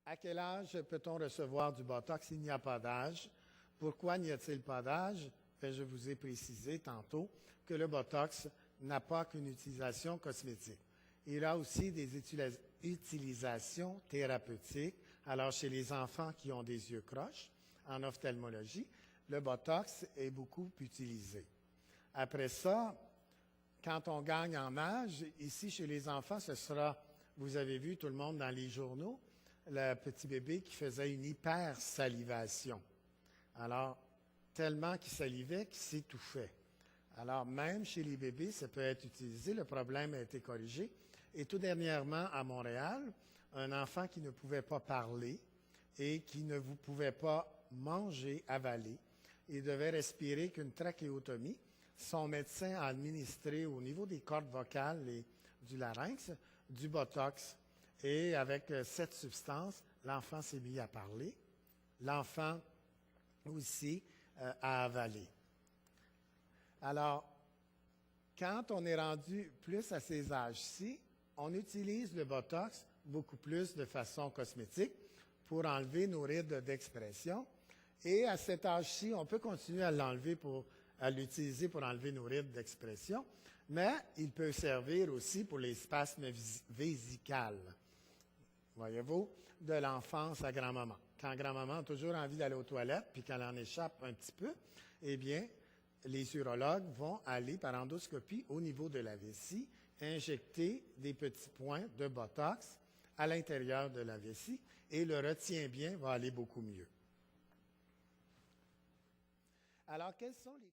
À quel âge peut-on recevoir du Botox? Il n'y a pas d'âge. Pourquoi n'y a-t-il pas d'âge? Je vous ai précisé tantôt que le Botox n'a pas qu'une utilisation cosmétique. Il a aussi des utilisations thérapeutiques. Alors, chez les enfants qui ont des yeux croches, en ophtalmologie, le Botox est beaucoup utilisé. Après ça, quand on gagne en âge, ici chez les enfants, ce sera, vous avez vu tout le monde dans les journaux, le petit bébé qui faisait une hypersalivation. Alors, tellement qu'il salivait qu'il s'étouffait. Alors, même chez les bébés, ça peut être utilisé. Le problème a été corrigé. Et tout dernièrement, à Montréal, un enfant qui ne pouvait pas parler et qui ne vous pouvait pas manger, avaler, il devait respirer qu'une trachéotomie. Son médecin a administré au niveau des cordes vocales et du larynx du Botox. Et avec cette substance, l'enfant s'est mis à parler. L'enfant aussi à avaler. Alors, quand on est rendu plus à ces âges-ci, on utilise le Botox beaucoup plus de façon cosmétique pour enlever nos rides d'expression. Et à cet âge-ci, on peut continuer à l'utiliser pour enlever nos rides d'expression, mais il peut servir aussi pour les spasmes vésicales. Voyez-vous, de l'enfance à grand-maman. Quand grand-maman a toujours envie d'aller aux toilettes, puis qu'elle en échappe un petit peu, eh bien, les urologues vont aller par endoscopie au niveau de la vessie, injecter des petits points de Botox à l'intérieur de la vessie, et le retient-bien va aller beaucoup mieux. Alors, quels sont les